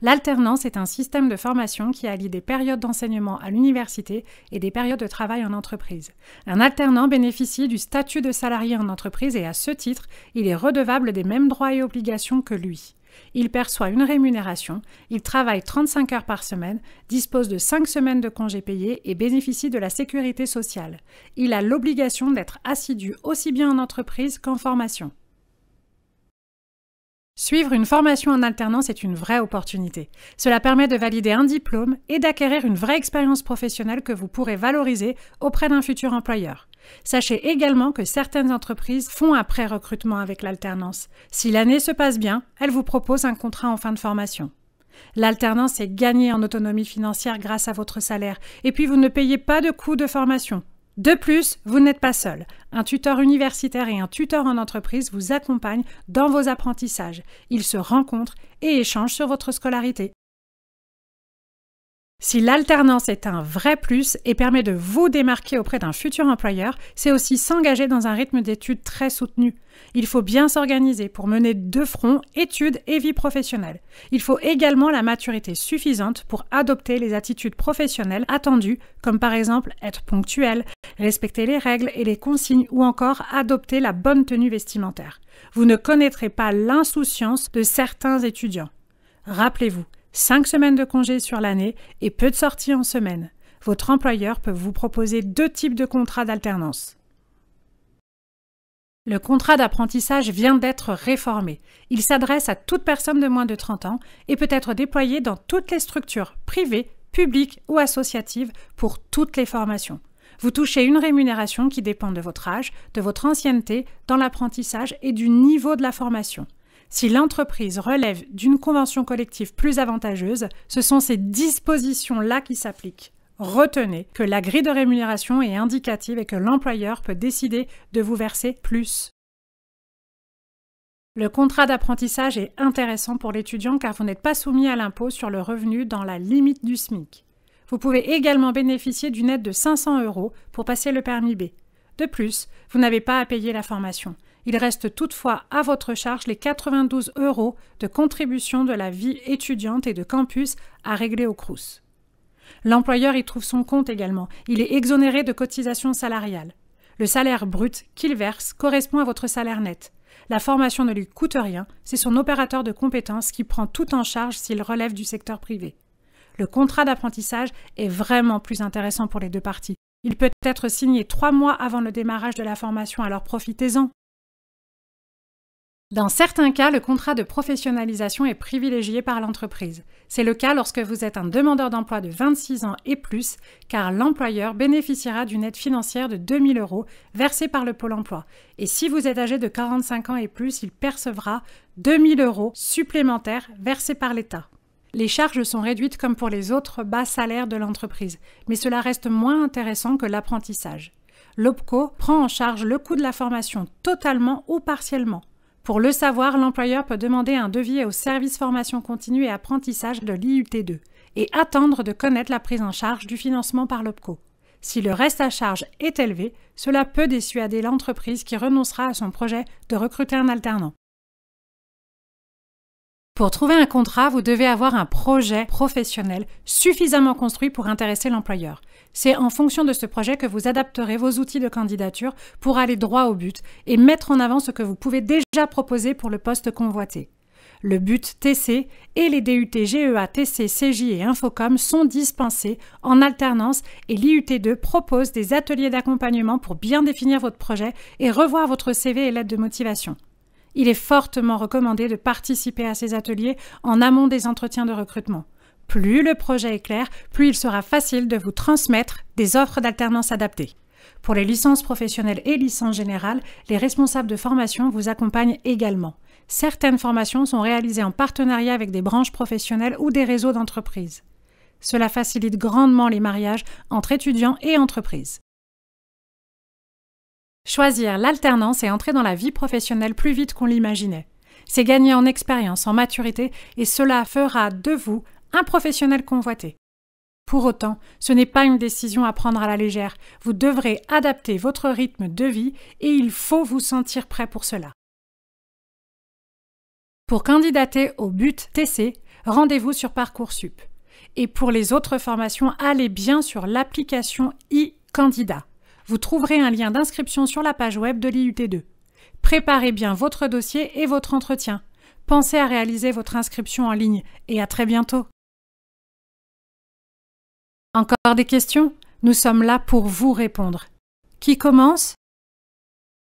L'alternance est un système de formation qui allie des périodes d'enseignement à l'université et des périodes de travail en entreprise. Un alternant bénéficie du statut de salarié en entreprise et à ce titre, il est redevable des mêmes droits et obligations que lui. Il perçoit une rémunération, il travaille 35 heures par semaine, dispose de 5 semaines de congés payés et bénéficie de la sécurité sociale. Il a l'obligation d'être assidu aussi bien en entreprise qu'en formation. Suivre une formation en alternance est une vraie opportunité. Cela permet de valider un diplôme et d'acquérir une vraie expérience professionnelle que vous pourrez valoriser auprès d'un futur employeur. Sachez également que certaines entreprises font un pré-recrutement avec l'alternance. Si l'année se passe bien, elles vous proposent un contrat en fin de formation. L'alternance est gagnée en autonomie financière grâce à votre salaire et puis vous ne payez pas de coûts de formation. De plus, vous n'êtes pas seul. Un tuteur universitaire et un tuteur en entreprise vous accompagnent dans vos apprentissages. Ils se rencontrent et échangent sur votre scolarité. Si l'alternance est un vrai plus et permet de vous démarquer auprès d'un futur employeur, c'est aussi s'engager dans un rythme d'études très soutenu. Il faut bien s'organiser pour mener de front études et vie professionnelle. Il faut également la maturité suffisante pour adopter les attitudes professionnelles attendues, comme par exemple être ponctuel, respecter les règles et les consignes ou encore adopter la bonne tenue vestimentaire. Vous ne connaîtrez pas l'insouciance de certains étudiants. Rappelez-vous, 5 semaines de congés sur l'année et peu de sorties en semaine. Votre employeur peut vous proposer 2 types de contrats d'alternance. Le contrat d'apprentissage vient d'être réformé. Il s'adresse à toute personne de moins de 30 ans et peut être déployé dans toutes les structures privées, publiques ou associatives pour toutes les formations. Vous touchez une rémunération qui dépend de votre âge, de votre ancienneté dans l'apprentissage et du niveau de la formation. Si l'entreprise relève d'une convention collective plus avantageuse, ce sont ces dispositions-là qui s'appliquent. Retenez que la grille de rémunération est indicative et que l'employeur peut décider de vous verser plus. Le contrat d'apprentissage est intéressant pour l'étudiant car vous n'êtes pas soumis à l'impôt sur le revenu dans la limite du SMIC. Vous pouvez également bénéficier d'une aide de 500 € pour passer le permis B. De plus, vous n'avez pas à payer la formation. Il reste toutefois à votre charge les 92 € de contribution de la vie étudiante et de campus à régler au Crous. L'employeur y trouve son compte également. Il est exonéré de cotisations salariales. Le salaire brut qu'il verse correspond à votre salaire net. La formation ne lui coûte rien, c'est son opérateur de compétences qui prend tout en charge s'il relève du secteur privé. Le contrat d'apprentissage est vraiment plus intéressant pour les deux parties. Il peut être signé 3 mois avant le démarrage de la formation, alors profitez-en. Dans certains cas, le contrat de professionnalisation est privilégié par l'entreprise. C'est le cas lorsque vous êtes un demandeur d'emploi de 26 ans et plus, car l'employeur bénéficiera d'une aide financière de 2 000 € versée par le Pôle emploi. Et si vous êtes âgé de 45 ans et plus, il percevra 2 000 € supplémentaires versés par l'État. Les charges sont réduites comme pour les autres bas salaires de l'entreprise, mais cela reste moins intéressant que l'apprentissage. L'OPCO prend en charge le coût de la formation totalement ou partiellement. Pour le savoir, l'employeur peut demander un devis au service formation continue et apprentissage de l'IUT2 et attendre de connaître la prise en charge du financement par l'OPCO. Si le reste à charge est élevé, cela peut dissuader l'entreprise qui renoncera à son projet de recruter un alternant. Pour trouver un contrat, vous devez avoir un projet professionnel suffisamment construit pour intéresser l'employeur. C'est en fonction de ce projet que vous adapterez vos outils de candidature pour aller droit au but et mettre en avant ce que vous pouvez déjà proposer pour le poste convoité. Le BUT TC et les DUT GEA, TC, CJ et Infocom sont dispensés en alternance et l'IUT2 propose des ateliers d'accompagnement pour bien définir votre projet et revoir votre CV et lettre de motivation. Il est fortement recommandé de participer à ces ateliers en amont des entretiens de recrutement. Plus le projet est clair, plus il sera facile de vous transmettre des offres d'alternance adaptées. Pour les licences professionnelles et licences générales, les responsables de formation vous accompagnent également. Certaines formations sont réalisées en partenariat avec des branches professionnelles ou des réseaux d'entreprises. Cela facilite grandement les mariages entre étudiants et entreprises. Choisir l'alternance et entrer dans la vie professionnelle plus vite qu'on l'imaginait. C'est gagner en expérience, en maturité, et cela fera de vous un professionnel convoité. Pour autant, ce n'est pas une décision à prendre à la légère. Vous devrez adapter votre rythme de vie et il faut vous sentir prêt pour cela. Pour candidater au BUT TC, rendez-vous sur Parcoursup. Et pour les autres formations, allez bien sur l'application e-candidat. Vous trouverez un lien d'inscription sur la page web de l'IUT2. Préparez bien votre dossier et votre entretien. Pensez à réaliser votre inscription en ligne et à très bientôt. Encore des questions? Nous sommes là pour vous répondre. Qui commence?